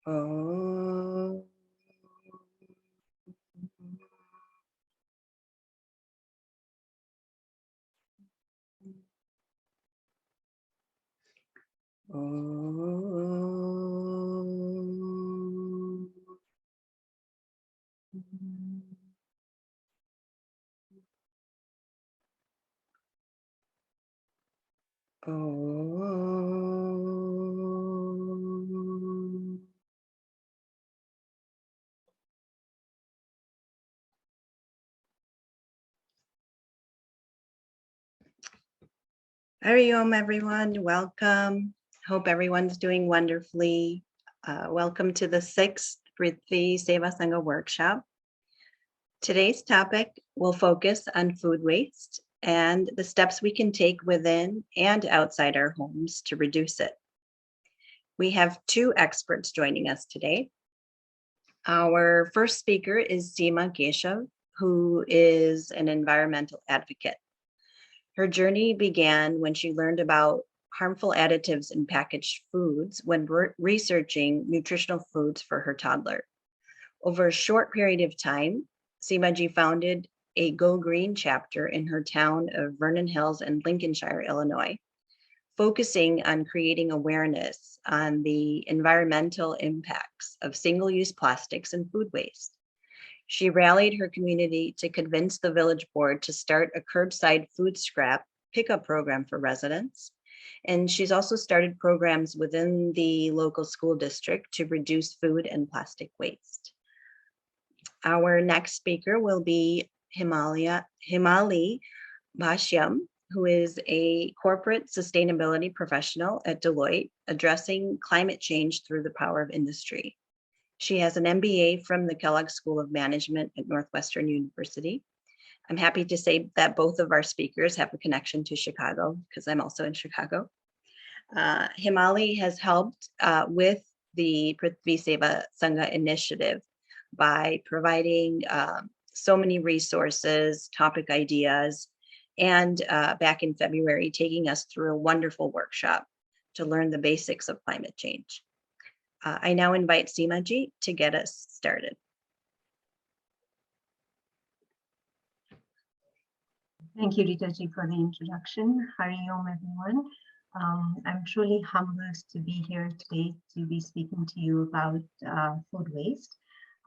Oh. Hariom, everyone. Welcome. Hope everyone's doing wonderfully. Welcome to the 6th Prthvi Sevasanga workshop. Today's topic will focus on food waste and the steps we can take within and outside our homes to reduce it. We have 2 experts joining us today. Our first speaker is Seema Keshav, who is an environmental advocate. Her journey began when she learned about harmful additives in packaged foods when researching nutritional foods for her toddler. Over a short period of time, Seema founded a Go Green chapter in her town of Vernon Hills in Lincolnshire, Illinois, focusing on creating awareness on the environmental impacts of single-use plastics and food waste. She rallied her community to convince the village board to start a curbside food scrap pickup program for residents. And she's also started programs within the local school district to reduce food and plastic waste. Our next speaker will be Himali Bhashyam, who is a corporate sustainability professional at Deloitte, addressing climate change through the power of industry. She has an MBA from the Kellogg School of Management at Northwestern University. I'm happy to say that both of our speakers have a connection to Chicago because I'm also in Chicago. Himali has helped with the Prthvi Sevasanga initiative by providing so many resources, topic ideas, and back in February, taking us through a wonderful workshop to learn the basics of climate change. I now invite Seema to get us started. Thank you, Rita ji, for the introduction. Hariom, everyone. I'm truly humbled to be here today to be speaking to you about food waste.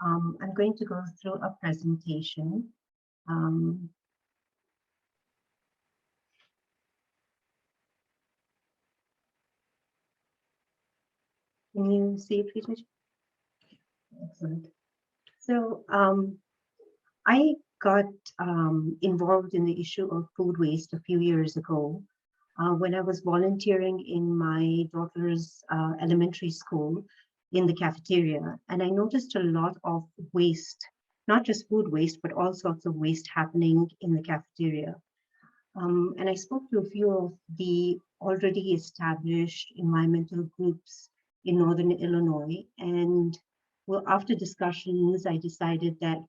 I'm going to go through a presentation. Can you see it, Rita ji? Excellent. So I got involved in the issue of food waste a few years ago when I was volunteering in my daughter's elementary school in the cafeteria. And I noticed a lot of waste, not just food waste, but all sorts of waste happening in the cafeteria. And I spoke to a few of the already established environmental groups in Northern Illinois. And well, after discussions, I decided that,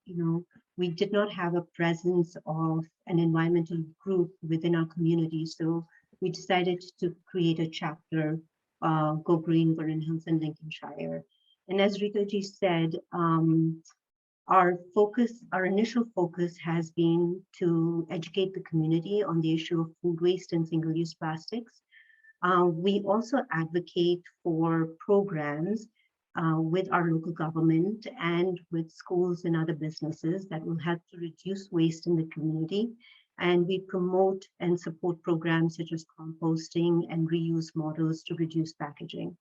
we did not have a presence of an environmental group within our community. So we decided to create a chapter, Go Green, Vernon Hills and Lincolnshire. And as Rita ji said, our initial focus has been to educate the community on the issue of food waste and single-use plastics. We also advocate for programs with our local government and with schools and other businesses that will help to reduce waste in the community. And we promote and support programs such as composting and reuse models to reduce packaging.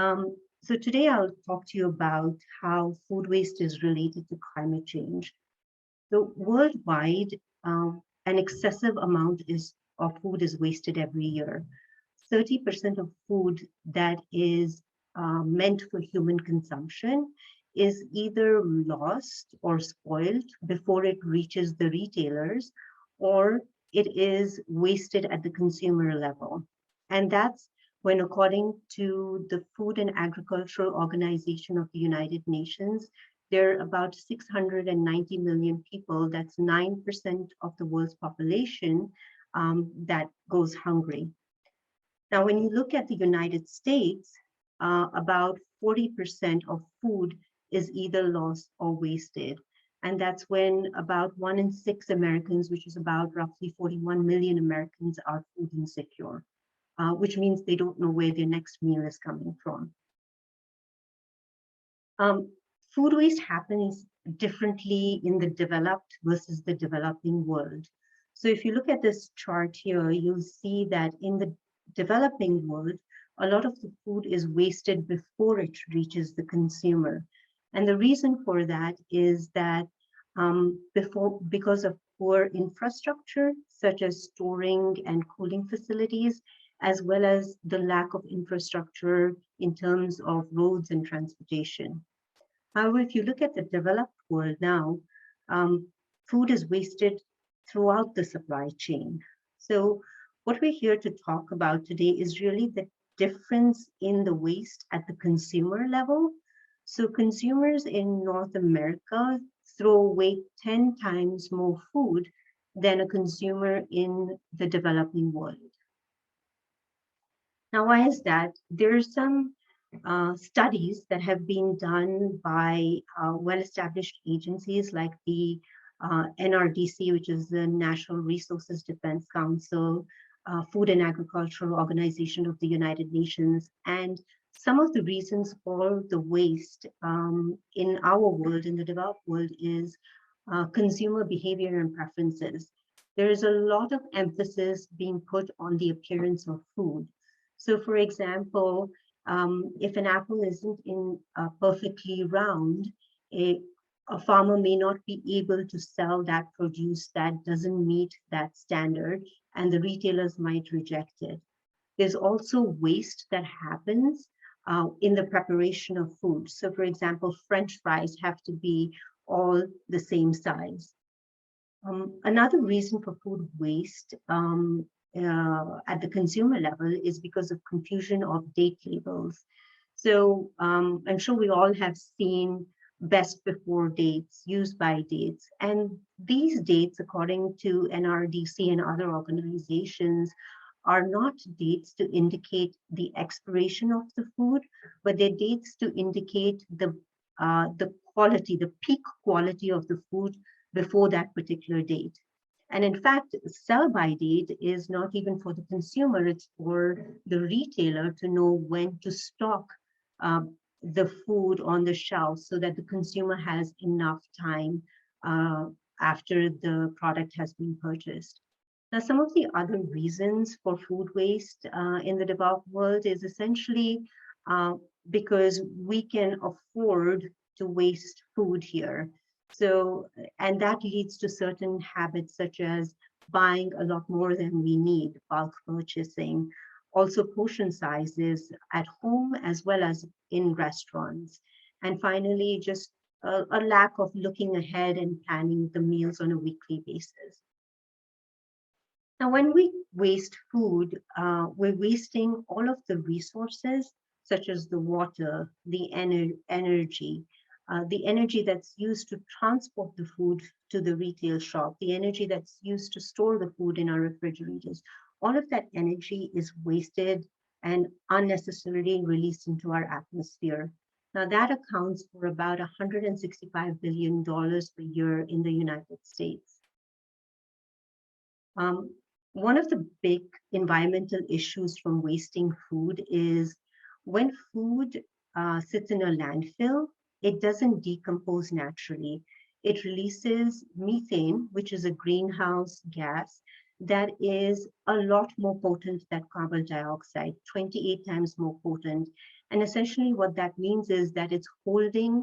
So today I'll talk to you about how food waste is related to climate change. So worldwide, an excessive amount of food is wasted every year. 30% of food that is meant for human consumption is either lost or spoiled before it reaches the retailers, or it is wasted at the consumer level. And that's when, according to the Food and Agricultural Organization of the United Nations, there are about 690 million people, that's 9% of the world's population, that goes hungry. Now, when you look at the United States, about 40% of food is either lost or wasted. And that's when about 1 in 6 Americans, which is about roughly 41 million Americans, are food insecure, which means they don't know where their next meal is coming from. Food waste happens differently in the developed versus the developing world. So if you look at this chart here, you'll see that in the developing world, a lot of the food is wasted before it reaches the consumer. And the reason for that is that because of poor infrastructure, such as storing and cooling facilities, as well as the lack of infrastructure in terms of roads and transportation. However, if you look at the developed world now, food is wasted throughout the supply chain. So what we're here to talk about today is really the difference in the waste at the consumer level. So consumers in North America throw away 10 times more food than a consumer in the developing world. Now, why is that? There are some studies that have been done by well-established agencies like the NRDC, which is the National Resources Defense Council, Food and Agricultural Organization of the United Nations. And some of the reasons for the waste in our world, in the developed world, is consumer behavior and preferences. There is a lot of emphasis being put on the appearance of food. So for example, if an apple isn't perfectly round, a farmer may not be able to sell that produce that doesn't meet that standard, and the retailers might reject it. There's also waste that happens in the preparation of food. So for example, French fries have to be all the same size. Another reason for food waste at the consumer level is because of confusion of date labels. So I'm sure we all have seen best before dates, use by dates. And these dates, according to NRDC and other organizations, are not dates to indicate the expiration of the food, but they're dates to indicate the quality, the peak quality of the food before that particular date. And in fact, sell-by date is not even for the consumer, it's for the retailer to know when to stock the food on the shelf so that the consumer has enough time after the product has been purchased. Now, some of the other reasons for food waste in the developed world is essentially because we can afford to waste food here. So, and that leads to certain habits such as buying a lot more than we need, bulk purchasing, also portion sizes at home as well as in restaurants. And finally, just a lack of looking ahead and planning the meals on a weekly basis. Now, when we waste food, we're wasting all of the resources, such as the water, the energy that's used to transport the food to the retail shop, the energy that's used to store the food in our refrigerators. All of that energy is wasted and unnecessarily released into our atmosphere. Now, that accounts for about $165 billion per year in the United States. One of the big environmental issues from wasting food is when food sits in a landfill, it doesn't decompose naturally. It releases methane, which is a greenhouse gas that is a lot more potent than carbon dioxide, 28 times more potent. And essentially what that means is that it's holding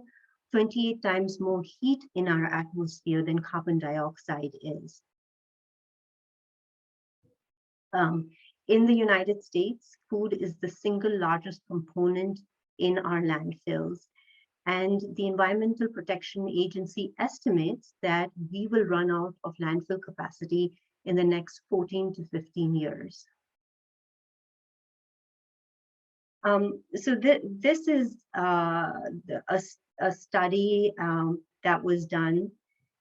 28 times more heat in our atmosphere than carbon dioxide is. In the United States, food is the single largest component in our landfills. And the Environmental Protection Agency estimates that we will run out of landfill capacity in the next 14 to 15 years. So this is a study that was done.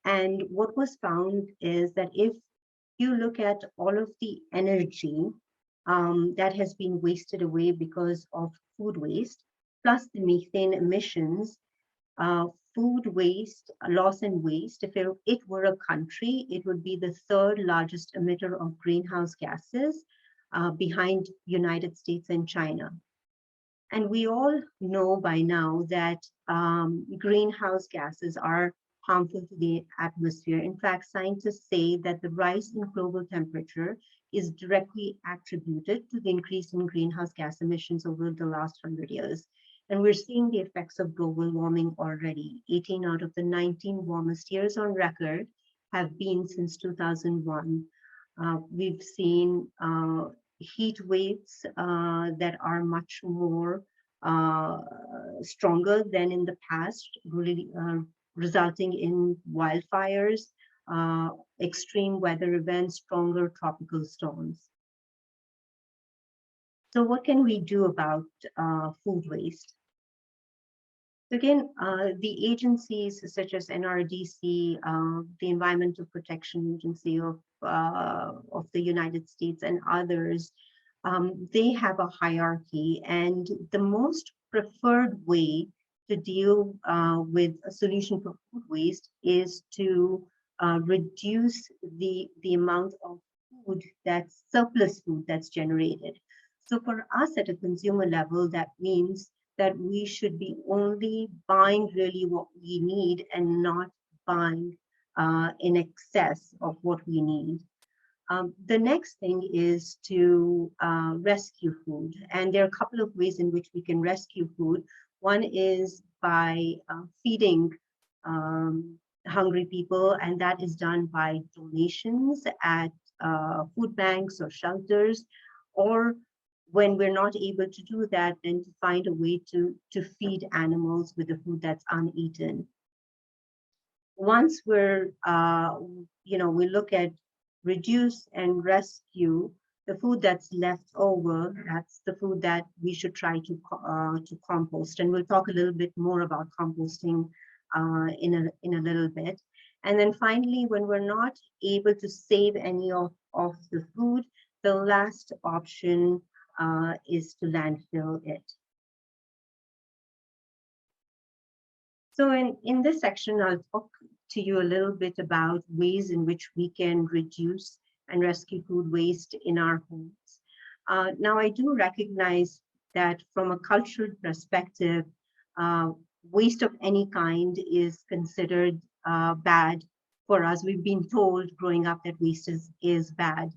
And what was found is that if you look at all of the energy that has been wasted away because of food waste, plus the methane emissions, food waste, loss and waste. If it were a country, it would be the third largest emitter of greenhouse gases behind United States and China. And we all know by now that greenhouse gases are harmful to the atmosphere. In fact, scientists say that the rise in global temperature is directly attributed to the increase in greenhouse gas emissions over the last 100 years. And we're seeing the effects of global warming already. 18 out of the 19 warmest years on record have been since 2001. We've seen heat waves that are much more stronger than in the past, really resulting in wildfires, extreme weather events, stronger tropical storms. So what can we do about food waste? Again, the agencies such as NRDC, the Environmental Protection Agency of the United States and others, they have a hierarchy, and the most preferred way to deal with a solution for food waste is to reduce the amount of food that's surplus food that's generated. So for us at a consumer level, that means that we should be only buying really what we need and not buying in excess of what we need. The next thing is to rescue food. And there are a couple of ways in which we can rescue food. One is by feeding hungry people, and that is done by donations at food banks or shelters, or when we're not able to do that, then to find a way to feed animals with the food that's uneaten. Once we're, we look at reduce and rescue, the food that's left over, that's the food that we should try to compost. And we'll talk a little bit more about composting in a little bit. And then finally, when we're not able to save any of the food, the last option is to landfill it. So in this section, I'll talk to you a little bit about ways in which we can reduce and rescue food waste in our homes. Now, I do recognize that from a cultural perspective, waste of any kind is considered bad for us. We've been told growing up that waste is bad.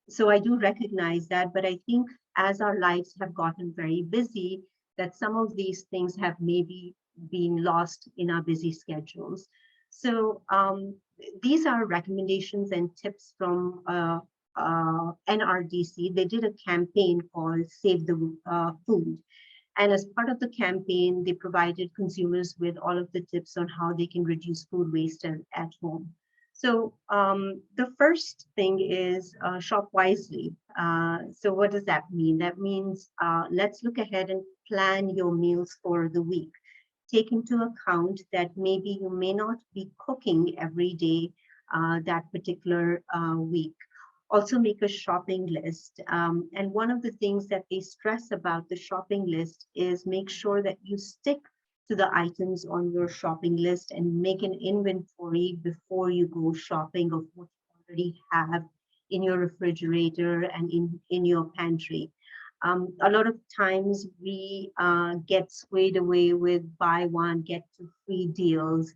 So I do recognize that, but I think as our lives have gotten very busy, that some of these things have maybe been lost in our busy schedules. So these are recommendations and tips from NRDC. They did a campaign called Save the Food. And as part of the campaign, they provided consumers with all of the tips on how they can reduce food waste at home. So the first thing is shop wisely. So what does that mean? That means let's look ahead and plan your meals for the week. Take into account that maybe you may not be cooking every day that particular week. Also make a shopping list. And one of the things that they stress about the shopping list is make sure that you stick to the items on your shopping list and make an inventory before you go shopping of what you already have in your refrigerator and in your pantry. A lot of times we get swayed away with buy one, get two free deals,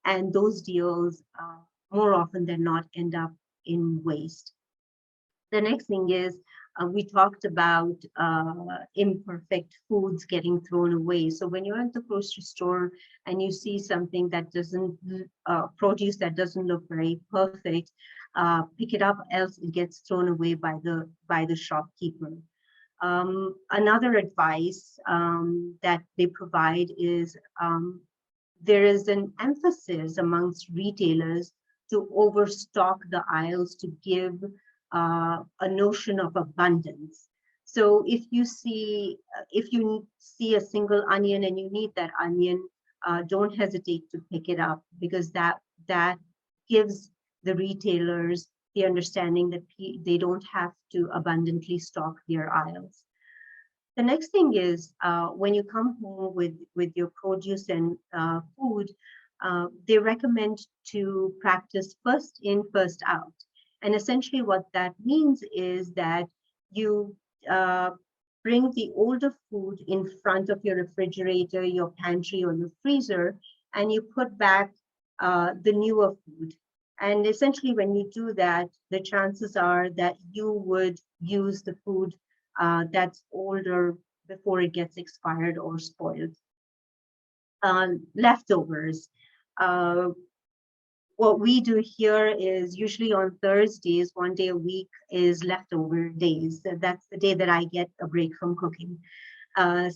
and those deals more often than not end up in waste. The next thing is we talked about imperfect foods getting thrown away. So when you're at the grocery store and you see something that doesn't, produce that doesn't look very perfect, pick it up, else it gets thrown away by the shopkeeper. Another advice that they provide is there is an emphasis amongst retailers to overstock the aisles to give a notion of abundance. So if you see a single onion and you need that onion, don't hesitate to pick it up, because that gives the retailers the understanding that they don't have to abundantly stock their aisles. The next thing is when you come home with your produce and food, they recommend to practice first in, first out. And essentially what that means is that you uh, bring the older food in front of your refrigerator, your pantry, or your freezer, and you put back the newer food. And essentially, when you do that, the chances are that you would use the food that's older before it gets expired or spoiled. Leftovers. Uh, what we do here is usually on Thursdays, 1 day a week is leftover days. That's the day that I get a break from cooking. Or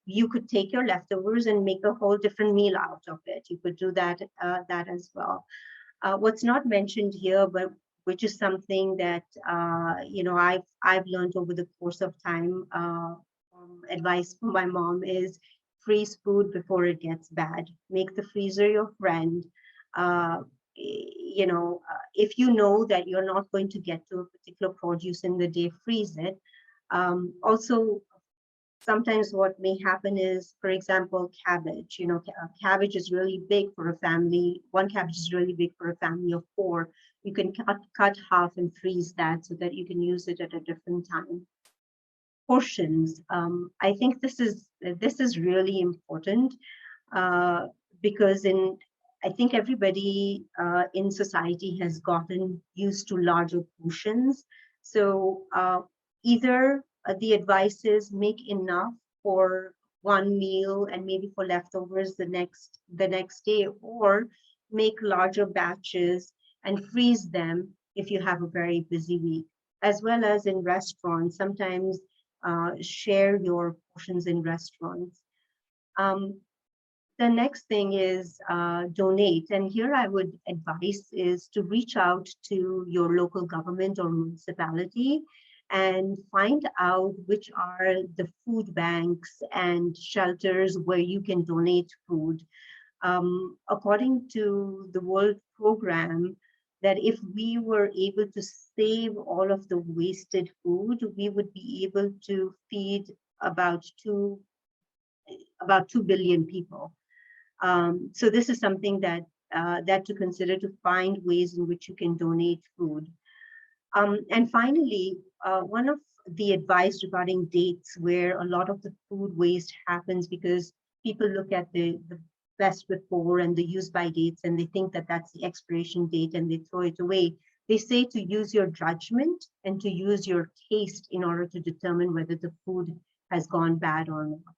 you could take your leftovers and make a whole different meal out of it. You could do that as well. What's not mentioned here, but which is something that I've learned over the course of time. Advice from my mom is freeze food before it gets bad. Make the freezer your friend. If you know that you're not going to get to a particular produce in the day, freeze it. Also, sometimes what may happen is, for example, cabbage. Cabbage is really big for a family. One cabbage is really big for a family of 4. You can cut half and freeze that so that you can use it at a different time. Portions. I think this is really important because I think everybody in society has gotten used to larger portions. So either the advice is make enough for one meal and maybe for leftovers the next day, or make larger batches and freeze them if you have a very busy week. As well as in restaurants, sometimes share your portions in restaurants. The next thing is donate. And here I would advise is to reach out to your local government or municipality and find out which are the food banks and shelters where you can donate food. According to the World Program, that if we were able to save all of the wasted food, we would be able to feed about 2 billion people. So this is something that to consider, to find ways in which you can donate food. And finally, one of the advice regarding dates where a lot of the food waste happens because people look at the best before and the use by dates and they think that that's the expiration date and they throw it away. They say to use your judgment and to use your taste in order to determine whether the food has gone bad or not.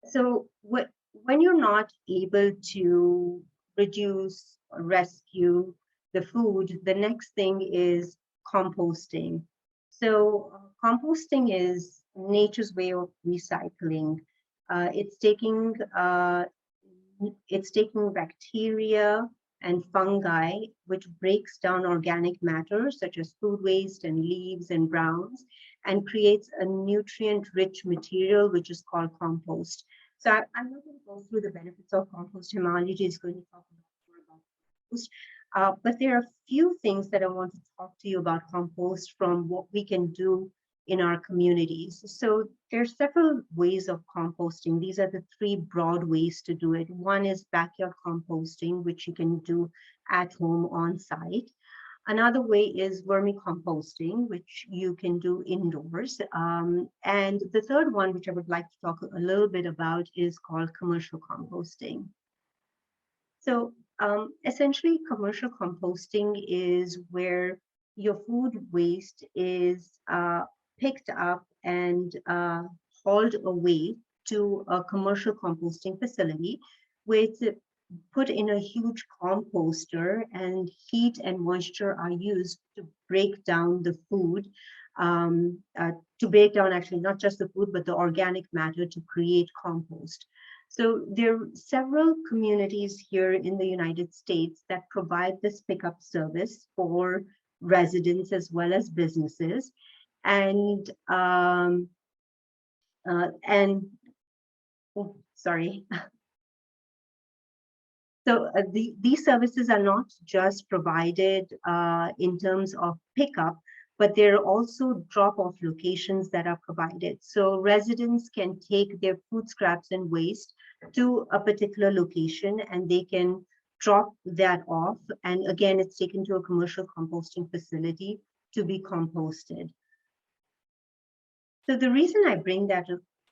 So when you're not able to reduce or rescue the food, the next thing is composting. So composting is nature's way of recycling. It's taking bacteria and fungi, which breaks down organic matter such as food waste and leaves and browns, and creates a nutrient-rich material, which is called compost. So I'm not going to go through the benefits of compost. Himalji is going to talk more about compost. But there are a few things that I want to talk to you about compost from what we can do in our communities. So there's several ways of composting. These are the 3 broad ways to do it. One is backyard composting, which you can do at home on site. Another way is vermicomposting, which you can do indoors. And the third one, which I would like to talk a little bit about, is called commercial composting. So essentially, commercial composting is where your food waste is picked up and hauled away to a commercial composting facility, with put in a huge composter, and heat and moisture are used to break down the food, to break down actually not just the food, but the organic matter to create compost. So there are several communities here in the United States that provide this pickup service for residents as well as businesses. And oh, sorry. So these services are not just provided in terms of pickup, but there are also drop-off locations that are provided. So residents can take their food scraps and waste to a particular location and they can drop that off. And again, it's taken to a commercial composting facility to be composted. So the reason I bring that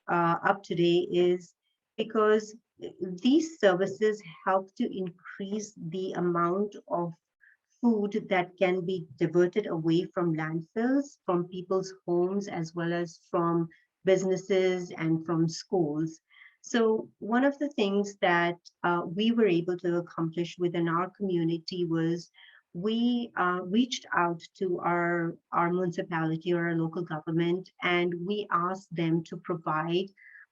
up today is because these services help to increase the amount of food that can be diverted away from landfills, from people's homes, as well as from businesses and from schools. So one of the things that we were able to accomplish within our community was we reached out to our municipality or our local government, and we asked them to provide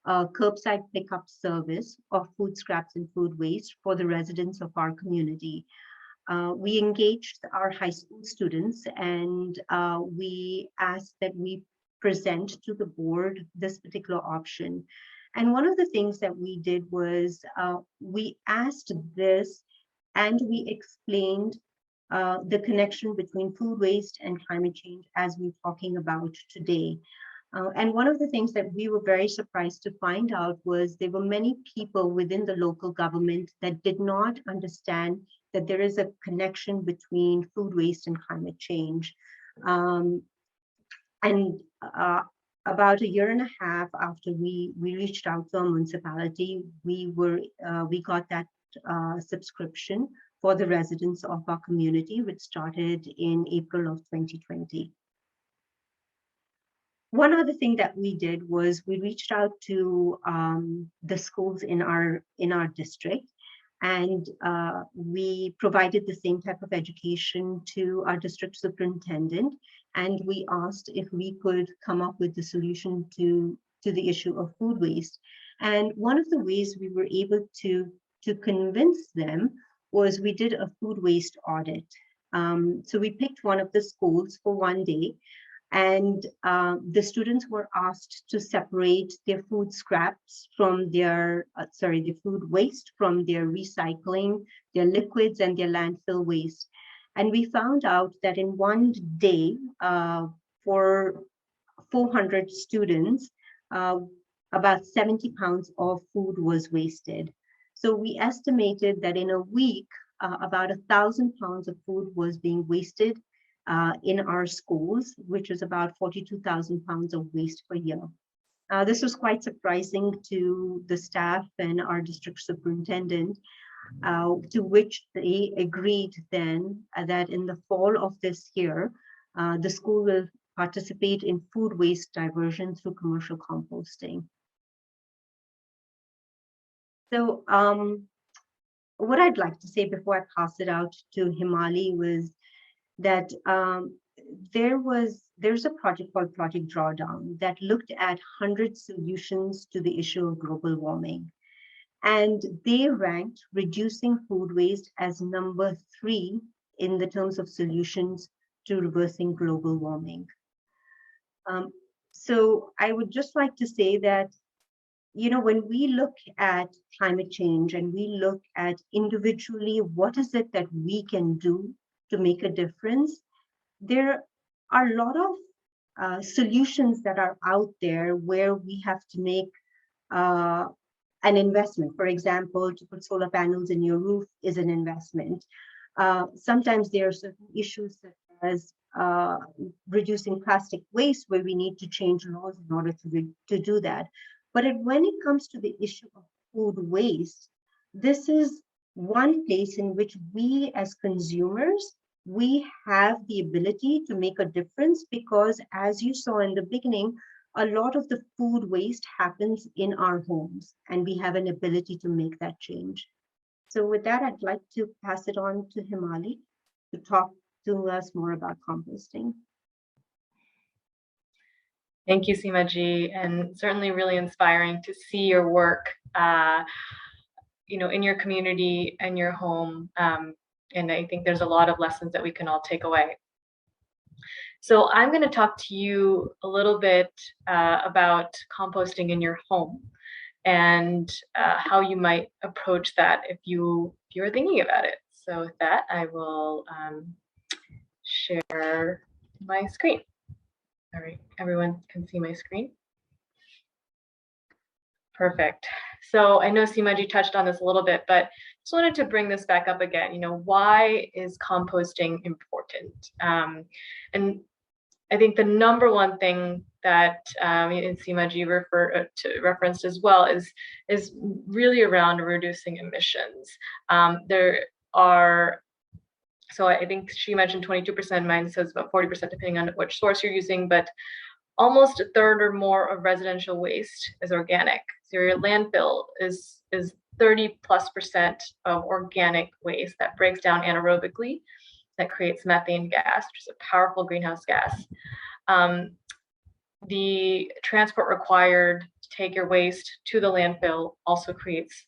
a curbside pickup service of food scraps and food waste for the residents of our community. We engaged our high school students and we asked that we present to the board this particular option. And one of the things that we did was we asked this and we explained the connection between food waste and climate change as we're talking about today. And one of the things that we were very surprised to find out was there were many people within the local government that did not understand that there is a connection between food waste and climate change. And about a year and a half after we reached out to our municipality, we got that subscription for the residents of our community, which started in April of 2020. One other thing that we did was we reached out to the schools in our district, and we provided the same type of education to our district superintendent, and we asked if we could come up with the solution to the issue of food waste. And one of the ways we were able to convince them was we did a food waste audit. So we picked one of the schools for one day, and the students were asked to separate their food scraps from their, the food waste from their recycling, their liquids and their landfill waste. And we found out that in one day, for 400 students, about 70 pounds of food was wasted. So we estimated that in a week, about 1,000 pounds of food was being wasted in our schools, which is about 42,000 pounds of waste per year. This was quite surprising to the staff and our district superintendent, to which they agreed then that in the fall of this year, the school will participate in food waste diversion through commercial composting. So what I'd like to say before I pass it out to Himali was that there's a project called Project Drawdown that looked at 100 solutions to the issue of global warming. And they ranked reducing food waste as number 3 in the terms of solutions to reversing global warming. So I would just like to say that, when we look at climate change and we look at individually, what is it that we can do to make a difference? There are a lot of solutions that are out there where we have to make an investment. For example, to put solar panels in your roof is an investment. Sometimes there are certain issues such as reducing plastic waste where we need to change laws in order to do that. But when it comes to the issue of food waste, this is one place in which we as consumers, we have the ability to make a difference, because as you saw in the beginning, a lot of the food waste happens in our homes and we have an ability to make that change. So with that, I'd like to pass it on to Himali to talk to us more about composting. Thank you, Seema-ji, and certainly really inspiring to see your work, in your community and your home. And I think there's a lot of lessons that we can all take away. So I'm going to talk to you a little bit about composting in your home and how you might approach that if you you are thinking about it. So with that, I will share my screen. All right, everyone can see my screen. Perfect. So I know Seemaji touched on this a little bit, but just wanted to bring this back up again. Why is composting important? And I think the number one thing that Seemaji referenced as well is really around reducing emissions. So I think she mentioned 22%, mine says about 40% depending on which source you're using, but almost a third or more of residential waste is organic. So your landfill is 30+% of organic waste that breaks down anaerobically, that creates methane gas, which is a powerful greenhouse gas. The transport required to take your waste to the landfill also creates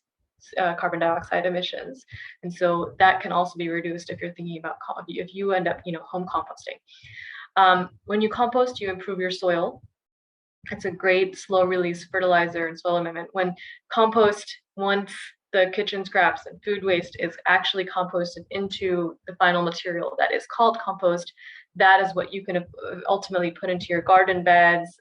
carbon dioxide emissions, and so that can also be reduced if you're thinking about if you end up home composting. When you compost, you improve your soil. It's a great slow release fertilizer and soil amendment. When compost, once the kitchen scraps and food waste is actually composted into the final material that is called compost, that is what you can ultimately put into your garden beds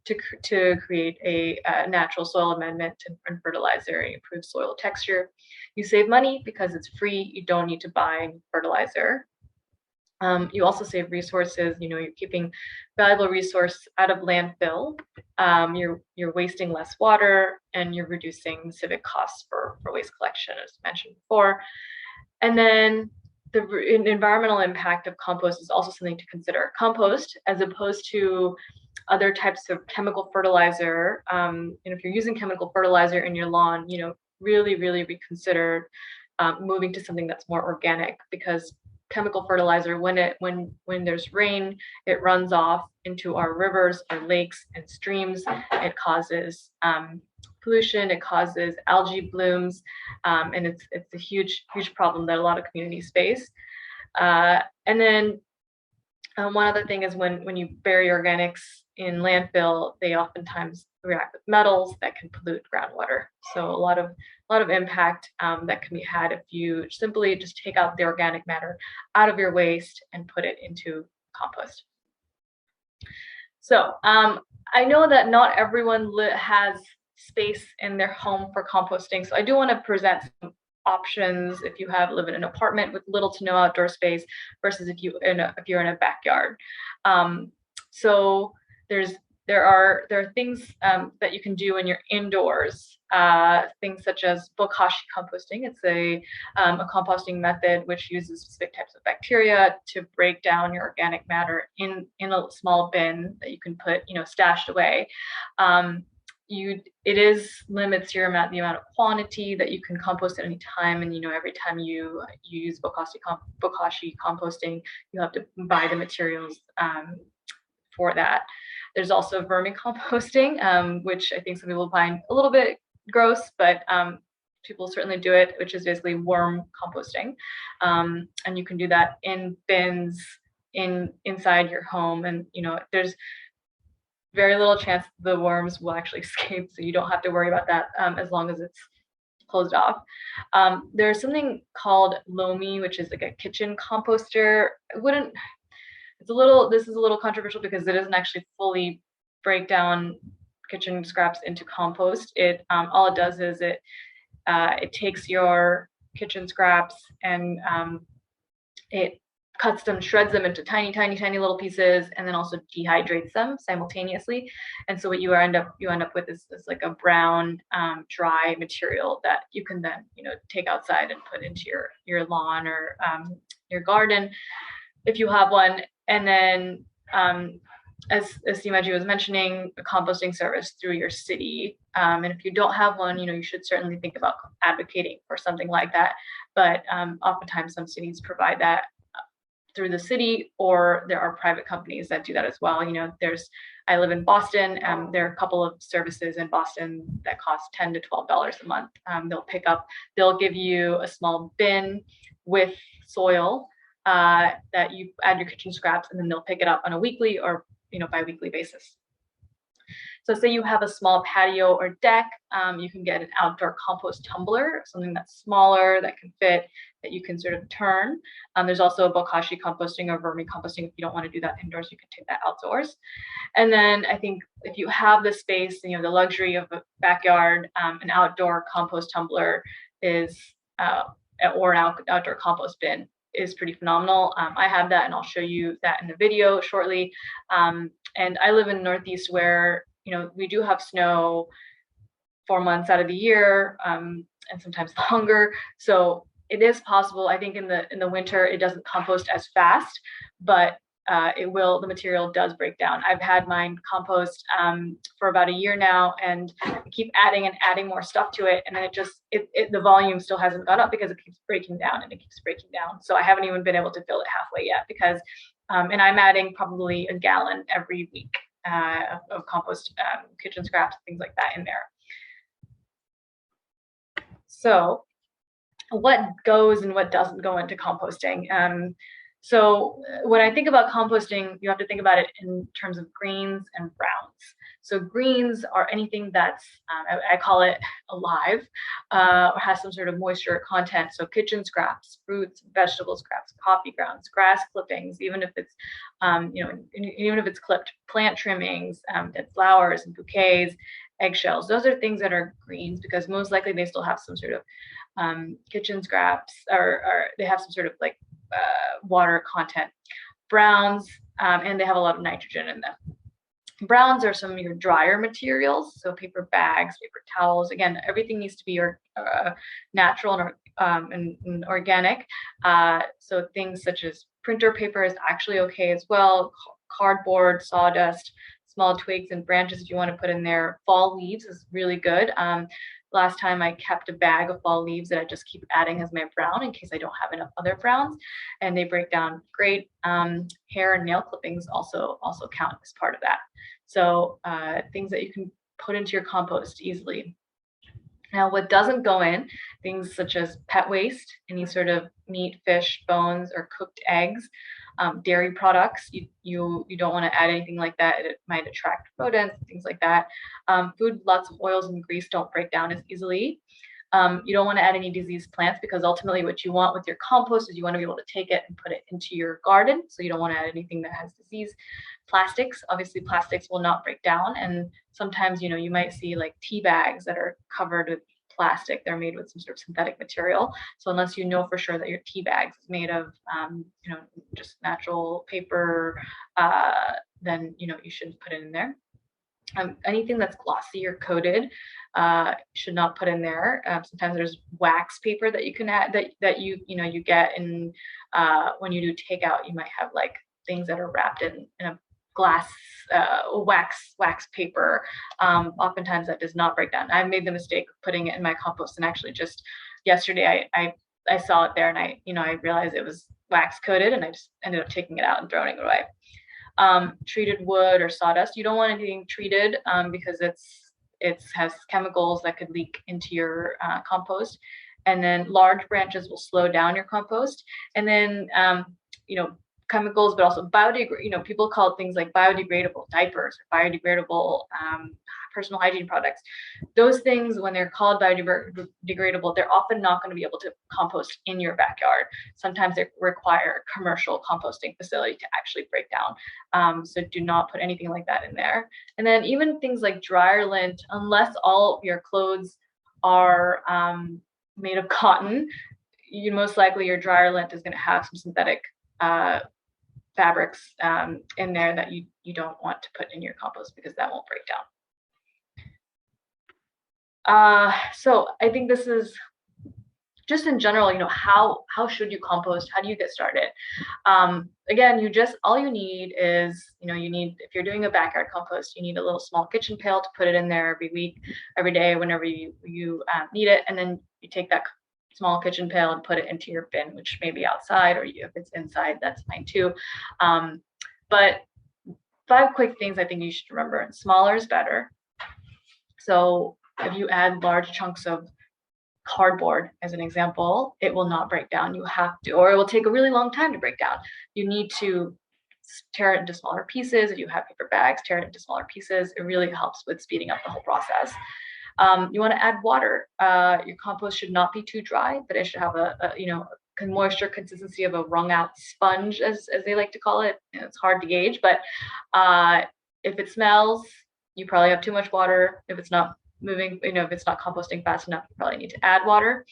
to create a natural soil amendment and fertilizer and improve soil texture. You save money because it's free. You don't need to buy fertilizer. You also save resources. You're keeping valuable resource out of landfill. You're wasting less water, and you're reducing civic costs for waste collection, as mentioned before. And then the environmental impact of compost is also something to consider. Compost, as opposed to other types of chemical fertilizer, if you're using chemical fertilizer in your lawn, really reconsider moving to something that's more organic, because chemical fertilizer, when there's rain, it runs off into our rivers, our lakes, and streams. It causes pollution, it causes algae blooms, and it's a huge problem that a lot of communities face. And then one other thing is when you bury organics in landfill, they oftentimes react with metals that can pollute groundwater. So a lot of impact that can be had if you simply just take out the organic matter out of your waste and put it into compost. So I know that not everyone has space in their home for composting. So I do want to present some options if you live in an apartment with little to no outdoor space versus if you're in a backyard. So there are things that you can do when you're indoors. Things such as bokashi composting. It's a composting method which uses specific types of bacteria to break down your organic matter in a small bin that you can put stashed away. It limits the amount of quantity that you can compost at any time, and every time you use bokashi composting, you have to buy the materials for that. There's also vermicomposting, which I think some people find a little bit gross, but people certainly do it, which is basically worm composting, and you can do that in bins inside your home, and there's very little chance the worms will actually escape, so you don't have to worry about that as long as it's closed off. There's something called Lomi, which is like a kitchen composter. This is a little controversial because it doesn't actually fully break down kitchen scraps into compost. All it does is it takes your kitchen scraps and it shreds them into tiny little pieces, and then also dehydrates them simultaneously. And so what you end up with is like a brown, dry material that you can then take outside and put into your lawn or your garden if you have one. And then as Seemaji was mentioning, a composting service through your city. And if you don't have one, you should certainly think about advocating for something like that. But oftentimes some cities provide that through the city, or there are private companies that do that as well. I live in Boston. There are a couple of services in Boston that cost $10 to $12 a month. They'll give you a small bin with soil that you add your kitchen scraps, and then they'll pick it up on a weekly or bi-weekly basis. So say you have a small patio or deck, you can get an outdoor compost tumbler, something that's smaller, that can fit, that you can sort of turn. There's also bokashi composting or vermicomposting. If you don't want to do that indoors, you can take that outdoors. And then I think if you have the space and you have the luxury of a backyard, an outdoor compost tumbler is, or an outdoor compost bin is pretty phenomenal. I have that, and I'll show you that in the video shortly. And I live in the Northeast, where we do have snow 4 months out of the year, and sometimes longer. So it is possible. I think in the winter it doesn't compost as fast, but the material does break down. I've had mine compost for about a year now, and I keep adding and adding more stuff to it, and then the volume still hasn't gone up because it keeps breaking down and it keeps breaking down. So I haven't even been able to fill it halfway yet, because and I'm adding probably a gallon every week of compost, kitchen scraps, things like that in there. So what goes and what doesn't go into composting? So when I think about composting, you have to think about it in terms of greens and browns. So greens are anything that's, I call it alive, or has some sort of moisture content. So kitchen scraps, fruits, vegetable scraps, coffee grounds, grass clippings, even if it's, even if it's clipped, plant trimmings, dead flowers and bouquets, eggshells. Those are things that are greens, because most likely they still have some sort of kitchen scraps, or they have some sort of like water content. Browns, and they have a lot of nitrogen in them. Browns are some of your drier materials, so paper bags, paper towels. Again, everything needs to be natural and organic. So things such as printer paper is actually okay as well. Cardboard, sawdust, small twigs and branches if you want to put in there. Fall leaves is really good. Last time I kept a bag of fall leaves that I just keep adding as my brown in case I don't have enough other browns, and they break down great. Hair and nail clippings also count as part of that. So things that you can put into your compost easily. Now, what doesn't go in, things such as pet waste, any sort of meat, fish, bones, or cooked eggs, dairy products, you don't want to add anything like that. It might attract rodents, things like that. Food, lots of oils and grease don't break down as easily. You don't want to add any diseased plants, because ultimately what you want with your compost is you want to be able to take it and put it into your garden. So you don't want to add anything that has disease. Plastics, obviously plastics will not break down. And sometimes, you might see like tea bags that are covered with plastic. They're made with some sort of synthetic material. So unless you know for sure that your tea bags is made of, just natural paper, then, you shouldn't put it in there. Anything that's glossy or coated should not put in there. Sometimes there's wax paper that you can add, that you get in when you do takeout. You might have like things that are wrapped in a glass wax paper. Oftentimes that does not break down. I made the mistake of putting it in my compost, and actually just yesterday I saw it there, and I realized it was wax coated, and I just ended up taking it out and throwing it away. Treated wood or sawdust, you don't want anything treated, because it has chemicals that could leak into your compost. And then large branches will slow down your compost. And then chemicals, but also people call things like biodegradable diapers or biodegradable personal hygiene products. Those things, when they're called biodegradable, they're often not going to be able to compost in your backyard. Sometimes they require a commercial composting facility to actually break down. So do not put anything like that in there. And then even things like dryer lint, unless all of your clothes are made of cotton, most likely your dryer lint is going to have some synthetic fabrics in there that you don't want to put in your compost, because that won't break down. So I think this is just in general, how should you compost? How do you get started? Again, all you need is, if you're doing a backyard compost, you need a little small kitchen pail to put it in there every week, every day, whenever you need it. And then you take that small kitchen pail and put it into your bin, which may be outside, or if it's inside, that's fine too. But 5 quick things I think you should remember. Smaller is better. So if you add large chunks of cardboard, as an example, it will not break down. You have to, or it will take a really long time to break down. You need to tear it into smaller pieces. If you have paper bags, tear it into smaller pieces. It really helps with speeding up the whole process. You want to add water. Your compost should not be too dry, but it should have a moisture consistency of a wrung out sponge, as they like to call it. It's hard to gauge, but if it smells, you probably have too much water. If it's not moving, if it's not composting fast enough, you probably need to add water.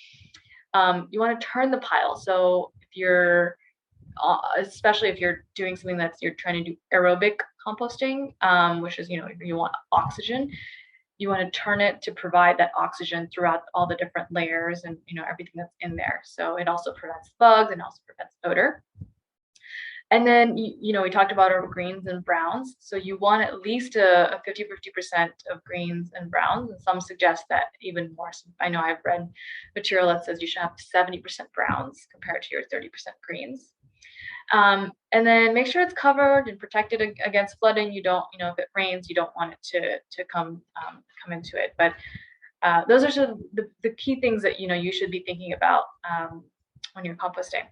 You want to turn the pile. So if you're, especially if you're doing something you're trying to do aerobic composting, which is, you want oxygen, you want to turn it to provide that oxygen throughout all the different layers and, everything that's in there. So it also prevents bugs and also prevents odor. And then, we talked about our greens and browns. So you want at least a 50% of greens and browns. And some suggest that even more. So I know I've read material that says you should have 70% browns compared to your 30% greens. And then make sure it's covered and protected against flooding. You don't, if it rains, you don't want it to come into it. But those are sort of the key things that, you should be thinking about when you're composting.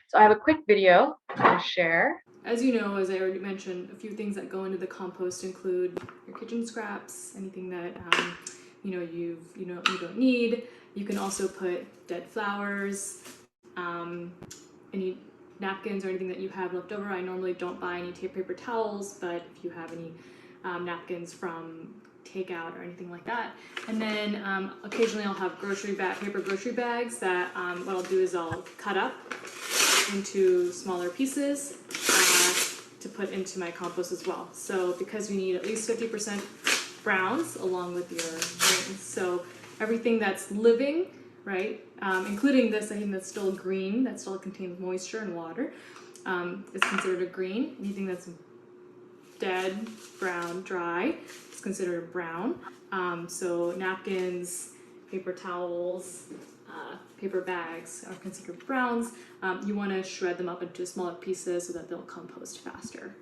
So I have a quick video to share. As you know, as I already mentioned, a few things that go into the compost include your kitchen scraps, anything that you don't need. You can also put dead flowers, any napkins or anything that you have left over. I normally don't buy any paper towels, but if you have any napkins from takeout or anything like that. And then occasionally I'll have paper grocery bags that what I'll do is I'll cut up into smaller pieces to put into my compost as well. So because we need at least 50% browns along with your greens. So everything that's living, right, including this, I think that's still green, that still contains moisture and water, is considered a green. Anything that's dead, brown, dry is considered a brown. So napkins, paper towels, paper bags are considered browns. You want to shred them up into smaller pieces so that they'll compost faster.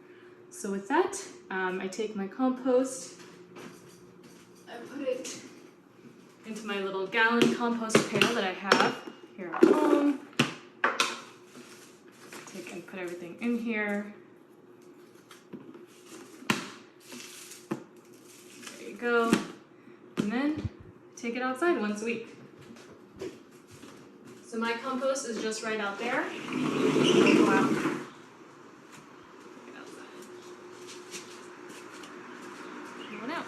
So with that, I take my compost, I put it into my little gallon compost pail that I have here at home. Take and put everything in here. There you go. And then take it outside once a week. So my compost is just right out there. Go out. Take it outside. Come on out.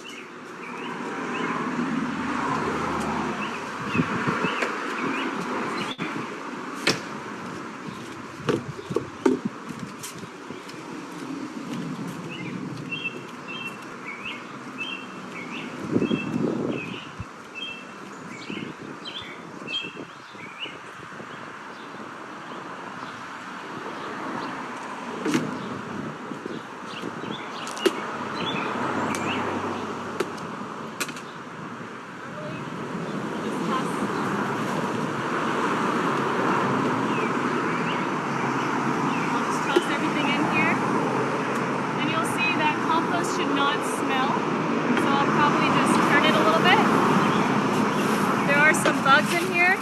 Bugs in here.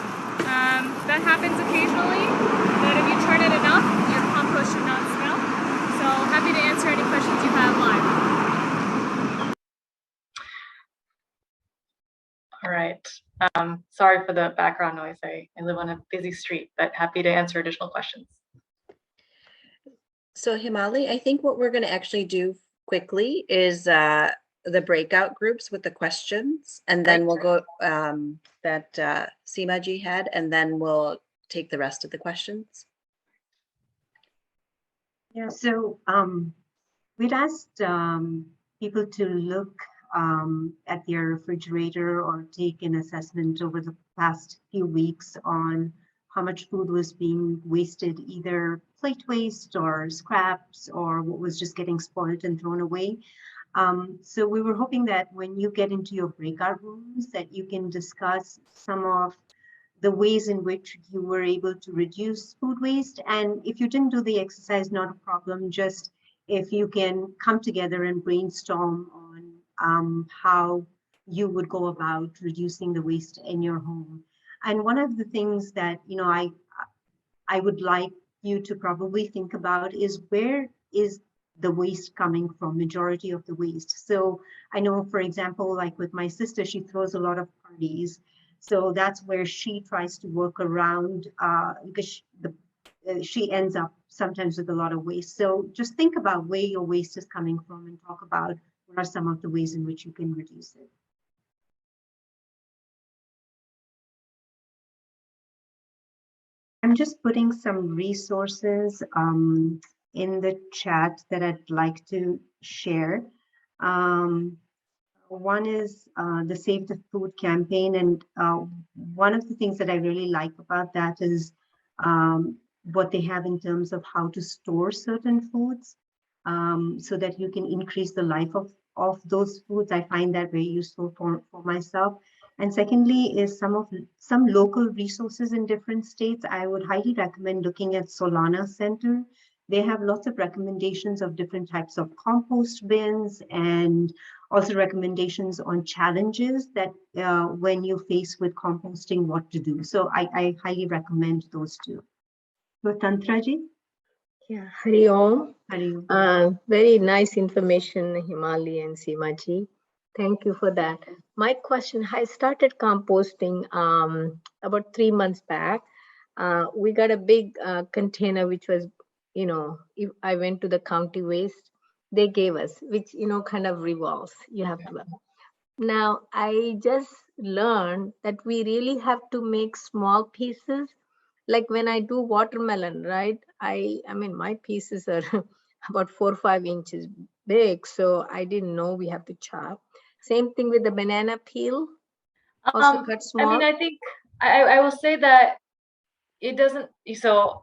That happens occasionally, but if you turn it enough, your compost should not smell. So happy to answer any questions you have live. All right. Sorry for the background noise. I live on a busy street, but happy to answer additional questions. So Himali, I think what we're going to actually do quickly is the breakout groups with the questions, and then we'll go that Seemaji had, and then we'll take the rest of the questions. Yeah, so we'd asked people to look at their refrigerator or take an assessment over the past few weeks on how much food was being wasted, either plate waste or scraps or what was just getting spoiled and thrown away. So we were hoping that when you get into your breakout rooms that you can discuss some of the ways in which you were able to reduce food waste. And if you didn't do the exercise, not a problem, just if you can come together and brainstorm on how you would go about reducing the waste in your home. And one of the things that, I would like you to probably think about is where is the waste coming from, majority of the waste. So I know, for example, like with my sister, she throws a lot of parties. So that's where she tries to work around because she ends up sometimes with a lot of waste. So just think about where your waste is coming from and talk about what are some of the ways in which you can reduce it. I'm just putting some resources in the chat that I'd like to share. One is the Save the Food campaign. And one of the things that I really like about that is what they have in terms of how to store certain foods so that you can increase the life of those foods. I find that very useful for myself. And secondly is some local resources in different states. I would highly recommend looking at Solana Center. They have lots of recommendations of different types of compost bins and also recommendations on challenges that when you face with composting, what to do. So I highly recommend those two. So Tantraji? Yeah, Hari Om. Hari Om. Very nice information, Himali and Seemaji. Thank you for that. My question, I started composting about 3 months back. We got a big container, which was, if I went to the county waste, they gave us, which, kind of revolves. You have to. Now, I just learned that we really have to make small pieces. Like when I do watermelon, right? I mean, my pieces are about 4 or 5 inches big. So I didn't know we have to chop. Same thing with the banana peel. Also cut small. I mean, I think I will say that it doesn't, so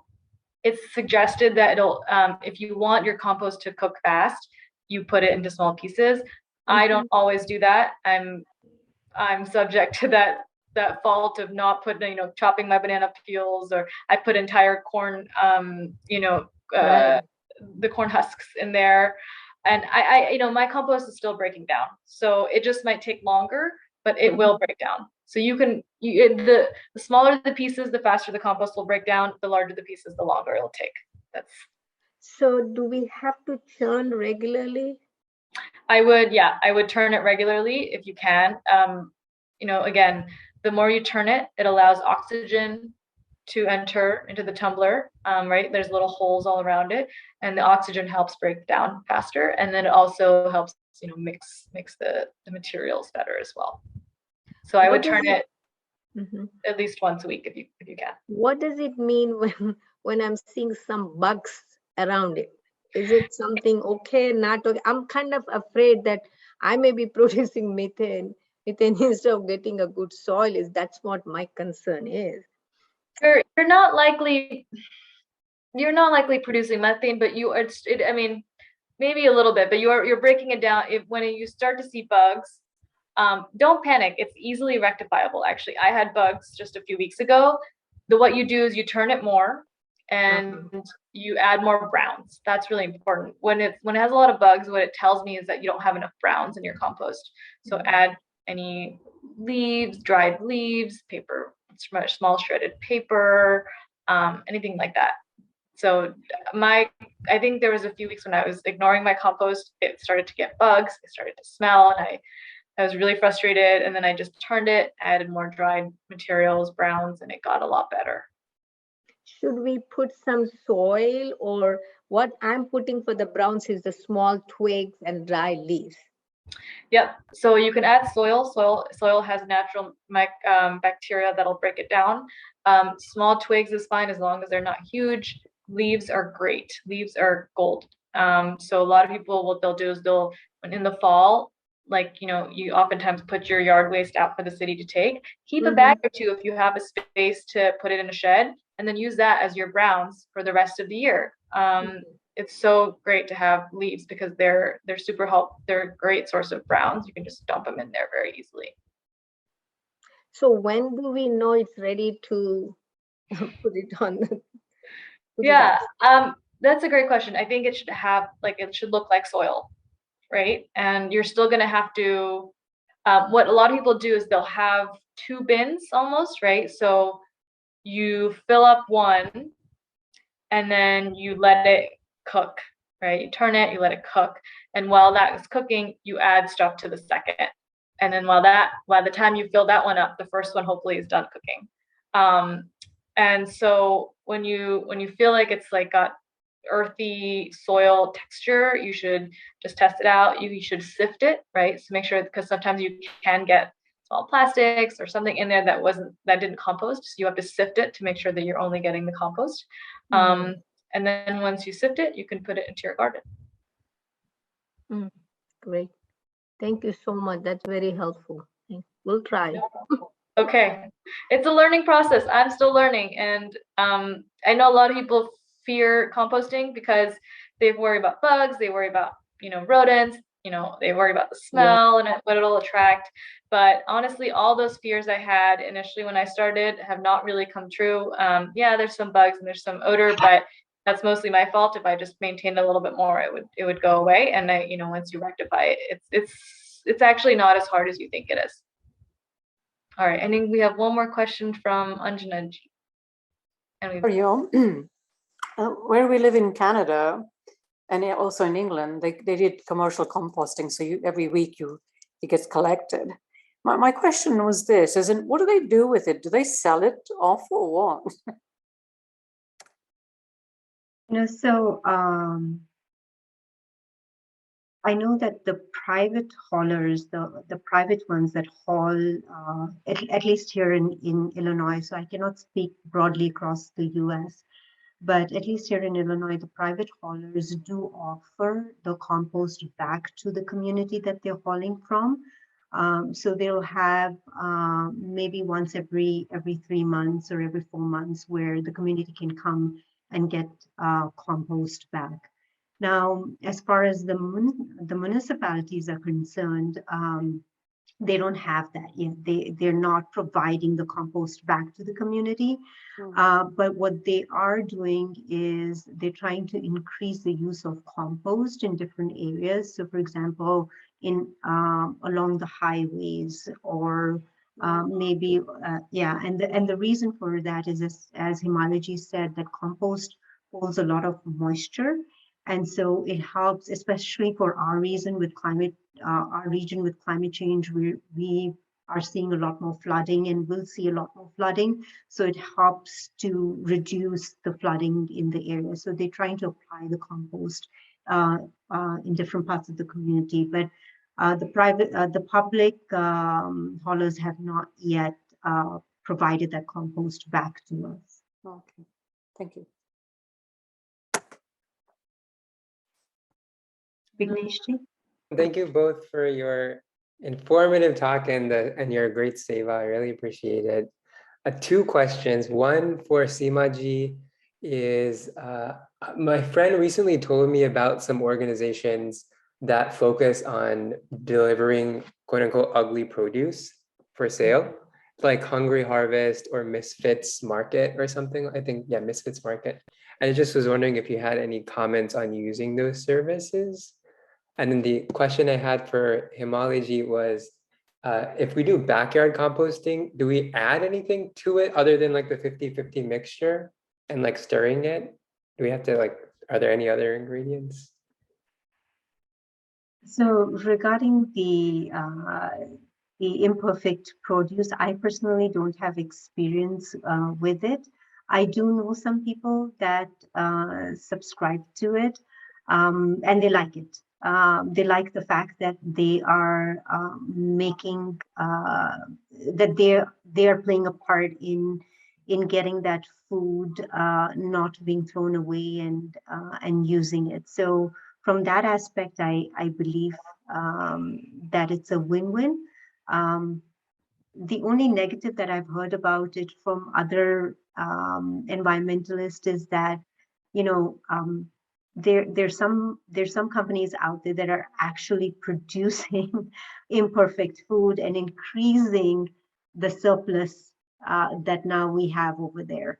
it's suggested that it'll, if you want your compost to cook fast, you put it into small pieces. I don't always do that. I'm subject to that fault of not putting, chopping my banana peels, or I put entire corn, Right. the corn husks in there. And I my compost is still breaking down. So it just might take longer, but it will break down. So the smaller the pieces, the faster the compost will break down. The larger the pieces, the longer it'll take. So do we have to churn regularly? I would turn it regularly if you can. Again, the more you turn it, it allows oxygen to enter into the tumbler, right? There's little holes all around it, and the oxygen helps break down faster. And then it also helps, mix the materials better as well. So I would turn it at least once a week if you can. What does it mean when I'm seeing some bugs around it? Is it something okay, not okay? I'm kind of afraid that I may be producing methane instead of getting a good soil. That's what my concern is. You're not likely producing methane, but I mean, maybe a little bit, but you're breaking it down. When you start to see bugs, don't panic. It's easily rectifiable. Actually, I had bugs just a few weeks ago. What you do is you turn it more, and you add more browns. That's really important. When it has a lot of bugs, what it tells me is that you don't have enough browns in your compost. So add any leaves, dried leaves, paper, small shredded paper, anything like that. So I think there was a few weeks when I was ignoring my compost. It started to get bugs. It started to smell, and I was really frustrated. And then I just turned it, added more dried materials, browns, and it got a lot better. Should we put some soil, or what I'm putting for the browns is the small twigs and dry leaves? Yep. So you can add soil. Soil has natural bacteria that'll break it down. Small twigs is fine as long as they're not huge. Leaves are great. Leaves are gold. So a lot of people, what they'll do is in the fall, you oftentimes put your yard waste out for the city to take. Keep a bag or two if you have a space to put it in a shed, and then use that as your browns for the rest of the year. It's so great to have leaves because they're super helpful. They're a great source of browns. You can just dump them in there very easily. So when do we know it's ready to put it on? That's a great question. I think it should look like soil, right? And you're still gonna have to. What a lot of people do is they'll have 2 bins almost, right? So you fill up one, and then you let it cook right? You turn it, you let it cook. And while that is cooking, you add stuff to the second. And then by the time you fill that one up, the first one hopefully is done cooking. And so when you feel like it's like got earthy soil texture, you should just test it out. You should sift it, right? So make sure, because sometimes you can get small plastics or something in there that didn't compost. So you have to sift it to make sure that you're only getting the compost. And then once you sift it, you can put it into your garden. Great. Thank you so much. That's very helpful. We'll try. Okay. It's a learning process. I'm still learning. And I know a lot of people fear composting because they worry about bugs, they worry about, rodents, they worry about the smell and what it'll attract. But honestly, all those fears I had initially when I started have not really come true. Yeah, there's some bugs and there's some odor, but that's mostly my fault. If I just maintained a little bit more, it would go away. And once you rectify it, it's actually not as hard as you think it is. All right, I think we have one more question from Anjana. For you, where we live in Canada and also in England, they did commercial composting. So every week it gets collected. My question was this: what do they do with it? Do they sell it off or what? So I know that the private haulers, the private ones that haul, at least here in Illinois, so I cannot speak broadly across the US, but at least here in Illinois, the private haulers do offer the compost back to the community that they're hauling from. So they'll have maybe once every 3 months or every 4 months where the community can come and get compost back. Now, as far as the municipalities are concerned, they don't have that yet. They're not providing the compost back to the community. But what they are doing is they're trying to increase the use of compost in different areas. So, for example, along the highways or maybe, and the reason for that is, as Himalaji said, that compost holds a lot of moisture. And so it helps, especially for our region with climate change, we are seeing a lot more flooding and will see a lot more flooding. So it helps to reduce the flooding in the area. So they're trying to apply the compost in different parts of the community. But the public haulers have not yet provided that compost back to us. Okay, thank you. Vigneshji? Thank you both for your informative talk and your great seva. I really appreciate it. 2 questions. One for Seemaji is, my friend recently told me about some organizations that focus on delivering quote unquote ugly produce for sale, like Hungry Harvest or Misfits Market or something. I think, yeah, Misfits Market. And I just was wondering if you had any comments on using those services. And then the question I had for Himalaji was, if we do backyard composting, do we add anything to it other than like the 50-50 mixture and like stirring it? Do we have to are there any other ingredients? So regarding the imperfect produce, I personally don't have experience with it. I do know some people that subscribe to it and they like it. They like the fact that they are making that they are playing a part in getting that food not being thrown away and using it. So from that aspect, I believe that it's a win-win. The only negative that I've heard about it from other environmentalists is that, there's some companies out there that are actually producing imperfect food and increasing the surplus that now we have over there.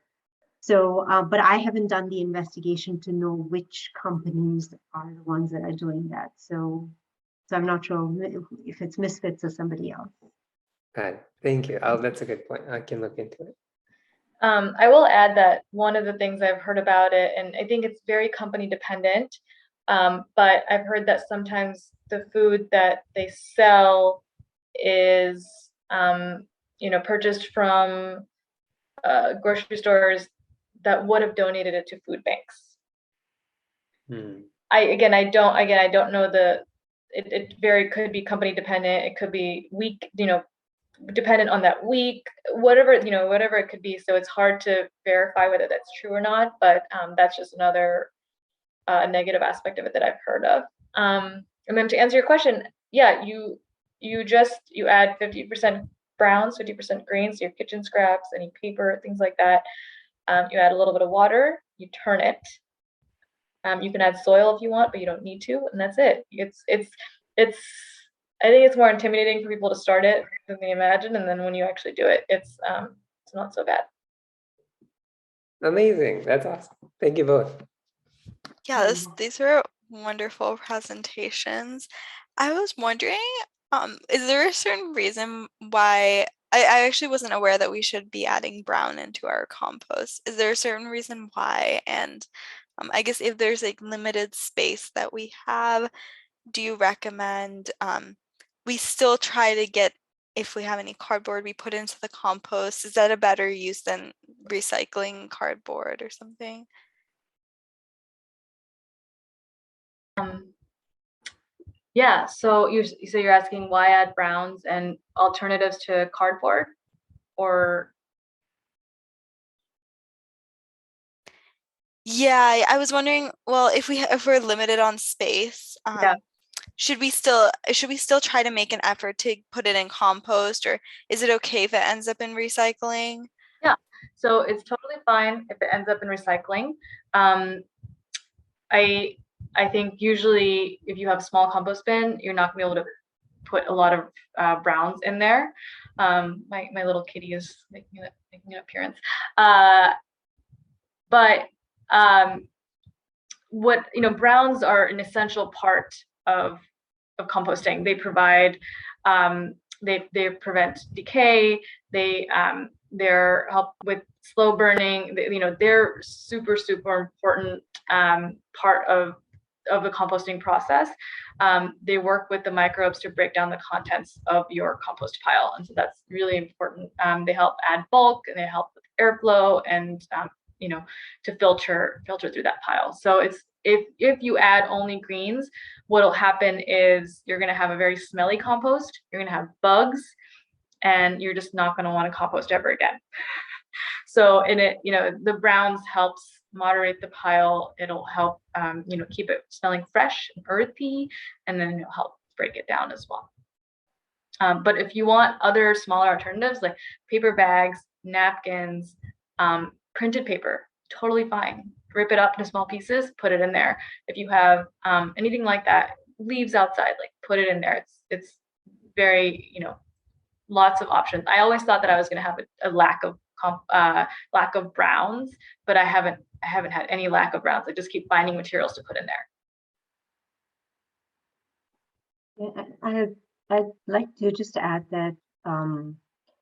So, but I haven't done the investigation to know which companies are the ones that are doing that. So I'm not sure if it's Misfits or somebody else. Good. Thank you. That's a good point. I can look into it. I will add that one of the things I've heard about it, and I think it's very company dependent, But I've heard that sometimes the food that they sell is, purchased from grocery stores that would have donated it to food banks. I don't know it could be company dependent. It could be week, dependent on that week, whatever it could be. So it's hard to verify whether that's true or not, but that's just another negative aspect of it that I've heard of. And then to answer your question, yeah, you add 50% browns, 50% greens, your kitchen scraps, any paper, things like that. You add a little bit of water, you turn it. You can add soil if you want, but you don't need to, and that's it. I think it's more intimidating for people to start it than they imagine, and then when you actually do it, it's not so bad. Amazing. That's awesome. Thank you both. Yeah, these were wonderful presentations. I was wondering, is there a certain reason why I actually wasn't aware that we should be adding brown into our compost? Is there a certain reason why? And I guess if there's like limited space that we have, do you recommend we still try to get, if we have any cardboard, we put into the compost? Is that a better use than recycling cardboard or something? Yeah, so you're asking why add browns and alternatives to cardboard, or? Yeah, I was wondering, well, if we're limited on space, should we still try to make an effort to put it in compost, or is it okay if it ends up in recycling? Yeah, so it's totally fine if it ends up in recycling. I think usually if you have a small compost bin, you're not gonna be able to put a lot of browns in there. My little kitty is making an appearance. But browns are an essential part of composting. They provide, they prevent decay. They're help with slow burning. They're super important part of the composting process. They work with the microbes to break down the contents of your compost pile, and so that's really important. They help add bulk, and they help with airflow, and to filter through that pile. So it's if you add only greens, what'll happen is you're going to have a very smelly compost. You're going to have bugs, and you're just not going to want to compost ever again. So the browns helps moderate the pile. It'll help keep it smelling fresh and earthy, and then it'll help break it down as well. But if you want other smaller alternatives like paper bags, napkins, printed paper, totally fine. Rip it up into small pieces, put it in there. If you have anything like that, leaves outside, like put it in there. It's very, lots of options. I always thought that I was going to have a lack of browns, but I haven't had any lack of browns. I just keep finding materials to put in there. Yeah, I'd like to just add that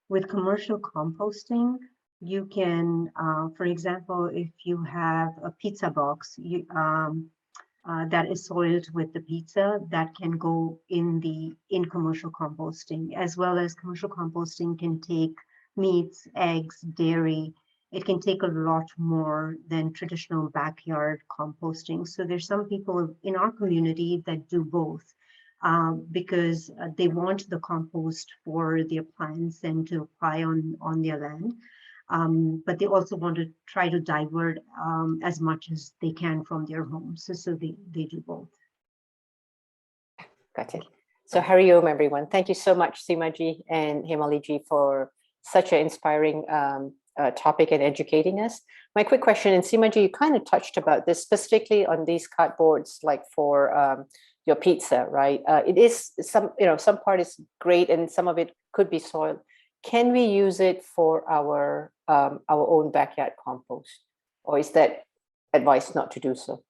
with commercial composting, you can, for example, if you have a pizza box that is soiled with the pizza, that can go in commercial composting, as well as commercial composting can take meats, eggs, dairy. It can take a lot more than traditional backyard composting. So there's some people in our community that do both. Because they want the compost for their plants and to apply on their land. But they also want to try to divert as much as they can from their homes. So they do both. Got it. So Hari Om, everyone. Thank you so much, Seemaji and Himaliji, for such an inspiring topic and educating us. My quick question, and Seemaji, you kind of touched about this specifically on these cardboards, like for your pizza, right? It is some part is great and some of it could be soil. Can we use it for our own backyard compost, or is that advised not to do so?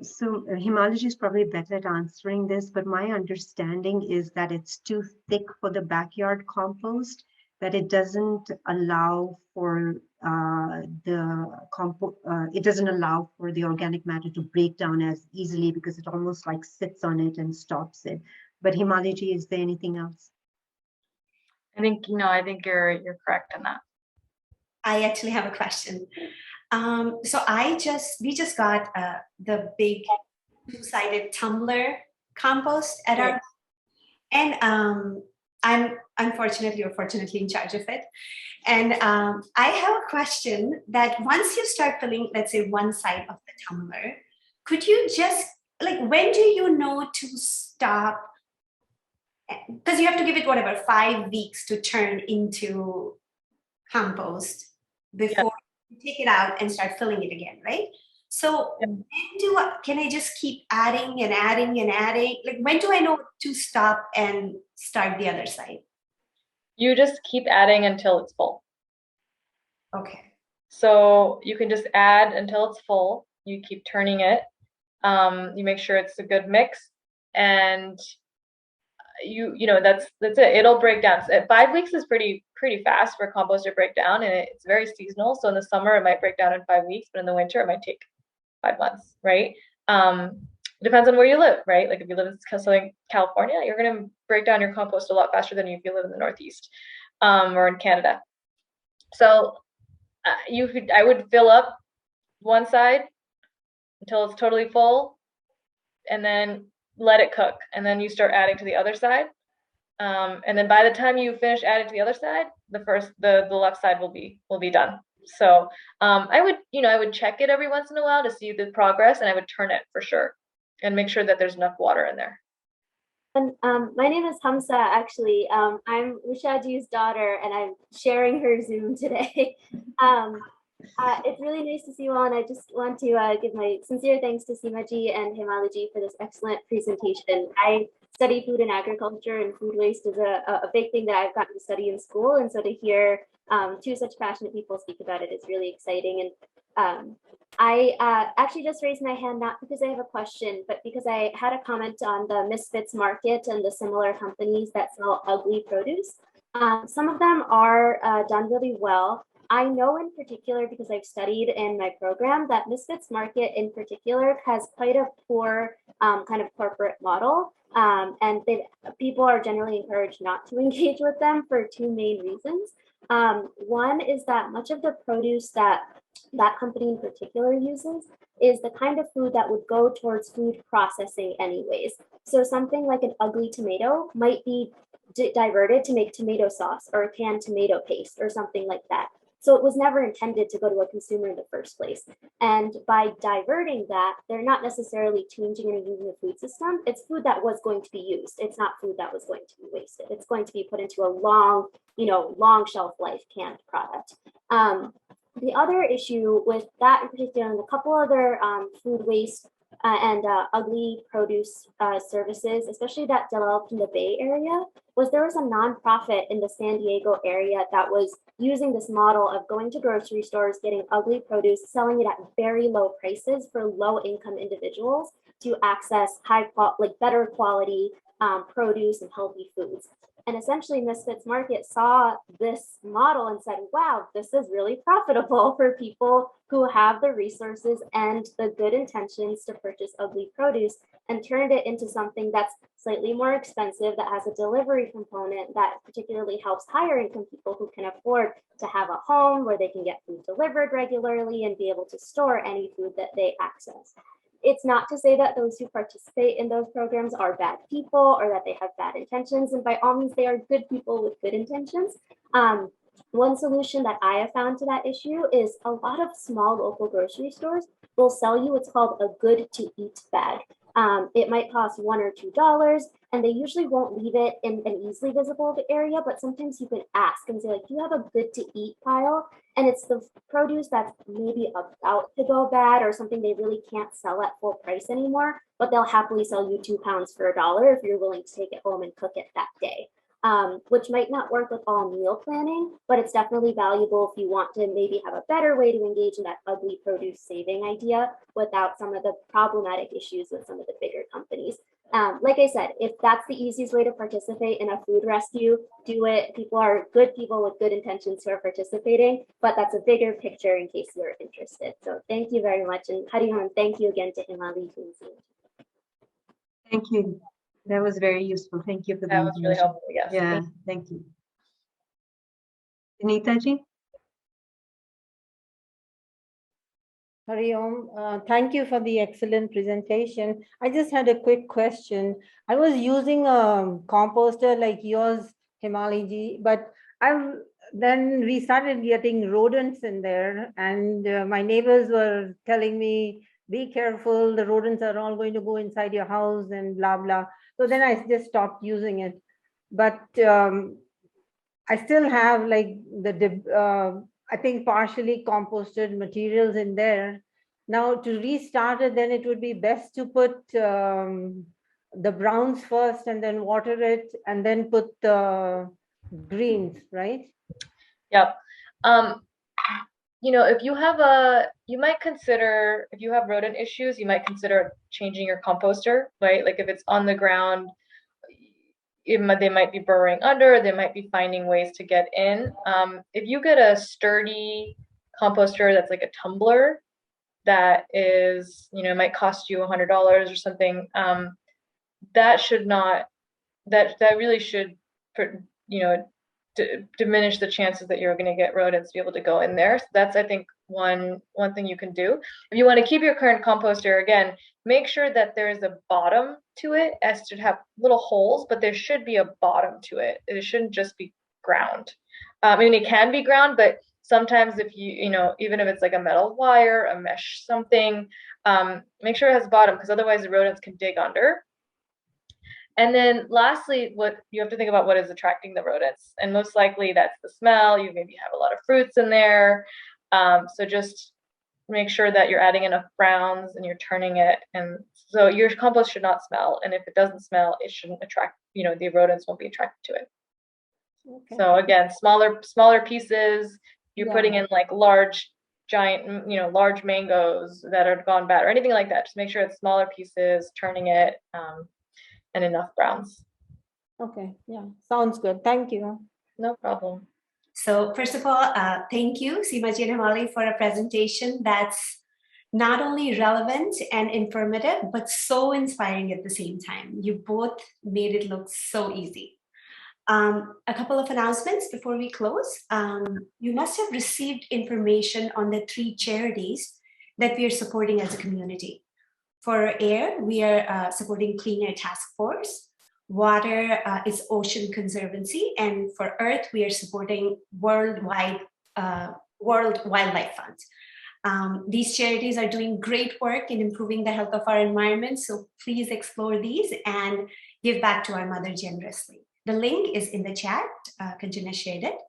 So Himaliji is probably better at answering this, but my understanding is that it's too thick for the backyard compost, that it doesn't allow for it doesn't allow for the organic matter to break down as easily because it almost like sits on it and stops it. But Himali ji, is there anything else? I think you're correct in that. I actually have a question. So we just got the big two-sided tumbler compost at our, and I'm unfortunately or fortunately in charge of it. And I have a question that once you start filling, let's say, one side of the tumbler, could you just, like, when do you know to stop? Because you have to give it, whatever, 5 weeks to turn into compost before you take it out and start filling it again, right? So when can I just keep adding and adding and adding? Like, when do I know to stop and start the other side? You just keep adding until it's full. Okay. So you can just add until it's full. You keep turning it. You make sure it's a good mix, and you know that's it. It'll break down. So 5 weeks is pretty fast for compost to break down, and it's very seasonal. So in the summer it might break down in 5 weeks, but in the winter it might take 5 months, right? Depends on where you live, right? Like if you live in Southern California, you're going to break down your compost a lot faster than if you live in the Northeast or in Canada. So I would fill up one side until it's totally full, and then let it cook, and then you start adding to the other side. And then by the time you finish adding to the other side, the left side will be done. So I would check it every once in a while to see the progress, and I would turn it for sure and make sure that there's enough water in there. And my name is Hamsa, actually. I'm Rishaji's daughter, and I'm sharing her Zoom today. It's really nice to see you all, and I just want to give my sincere thanks to Seemaji and Himalaji for this excellent presentation. I study food and agriculture, and food waste is a big thing that I've gotten to study in school, and so to hear two such passionate people speak about it is really exciting. And I actually just raised my hand, not because I have a question, but because I had a comment on the Misfits Market and the similar companies that sell ugly produce. Some of them are done really well. I know in particular, because I've studied in my program, that Misfits Market in particular has quite a poor kind of corporate model. And people are generally encouraged not to engage with them for two main reasons. One is that much of the produce that company in particular uses is the kind of food that would go towards food processing anyways. So something like an ugly tomato might be diverted to make tomato sauce or canned tomato paste or something like that. So it was never intended to go to a consumer in the first place. And by diverting that, they're not necessarily changing or using the food system. It's food that was going to be used. It's not food that was going to be wasted. It's going to be put into a long shelf life canned product. The other issue with that in particular, and a couple other food waste and ugly produce services, especially that developed in the Bay Area, was there was a nonprofit in the San Diego area that was using this model of going to grocery stores, getting ugly produce, selling it at very low prices for low-income individuals to access better quality produce and healthy foods. And essentially, Misfits Market saw this model and said, wow, this is really profitable for people who have the resources and the good intentions to purchase ugly produce, and turned it into something that's slightly more expensive, that has a delivery component that particularly helps higher income people who can afford to have a home where they can get food delivered regularly and be able to store any food that they access. It's not to say that those who participate in those programs are bad people or that they have bad intentions. And by all means, they are good people with good intentions. One solution that I have found to that issue is a lot of small local grocery stores will sell you what's called a good to eat bag. It might cost $1 or $2, and they usually won't leave it in an easily visible area, but sometimes you can ask and say, like, do you have a good to eat pile? And it's the produce that's maybe about to go bad or something they really can't sell at full price anymore, but they'll happily sell you 2 pounds for $1 if you're willing to take it home and cook it that day. which might not work with all meal planning, but it's definitely valuable if you want to maybe have a better way to engage in that ugly produce saving idea without some of the problematic issues with some of the bigger companies. Like I said, if that's the easiest way to participate in a food rescue, do it. People are good people with good intentions who are participating, but that's a bigger picture in case you're interested. So thank you very much. And Harihan, thank you again to Himali. Thank you. That was very useful. Thank you for the That was really information. helpful. Yes. Yeah, thank you. Anitaji? Hari Om, thank you for the excellent presentation. I just had a quick question. I was using a composter like yours, Himali ji, but we started getting rodents in there, and my neighbors were telling me, be careful, the rodents are all going to go inside your house and blah, blah. So then I just stopped using it. But I still have like I think partially composted materials in there. Now to restart it, then it would be best to put the browns first and then water it and then put the greens, right? Yep. If you have you might consider, if you have rodent issues, you might consider changing your composter, right? Like if it's on the ground, they might be burrowing under, they might be finding ways to get in. If you get a sturdy composter that's like a tumbler that is, might cost you $100 or something, that should not, that really should, diminish the chances that you're going to get rodents to be able to go in there. So that's, I think, one thing you can do. If you want to keep your current composter, again, make sure that there is a bottom to it, as to have little holes, but there should be a bottom to it. It shouldn't just be ground. I mean, it can be ground, but sometimes if even if it's like a metal wire, a mesh, something, make sure it has a bottom, because otherwise the rodents can dig under. And then lastly, what you have to think about, what is attracting the rodents, and most likely that's the smell. You maybe have a lot of fruits in there, so just make sure that you're adding enough browns and you're turning it, and so your compost should not smell. And if it doesn't smell, it shouldn't attract, the rodents won't be attracted to it. Okay. So again, smaller pieces. You're putting in like large, giant, large mangoes that are gone bad or anything like that. Just make sure it's smaller pieces, turning it, and enough browns. Okay, yeah, sounds good. Thank you. No problem. So first of all, thank you, Seemaji and Himali, for a presentation that's not only relevant and informative, but so inspiring at the same time. You both made it look so easy. A couple of announcements before we close. You must have received information on the 3 charities that we are supporting as a community. For air, we are supporting Clean Air Task Force. Water is Ocean Conservancy. And for earth, we are supporting World Wildlife Fund. These charities are doing great work in improving the health of our environment. So please explore these and give back to our mother generously. The link is in the chat. Kanchana shared it.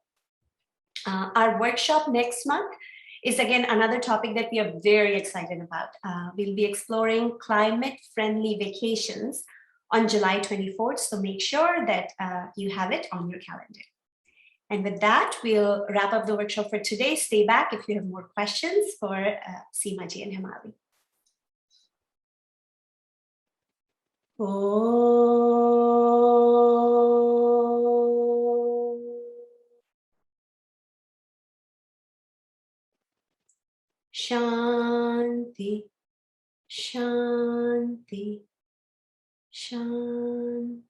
Our workshop next month is again another topic that we are very excited about. We'll be exploring climate-friendly vacations on July 24th, so make sure that you have it on your calendar. And with that, we'll wrap up the workshop for today. Stay back if you have more questions for Seemaji and Himali. Shanti, Shanti, Shanti.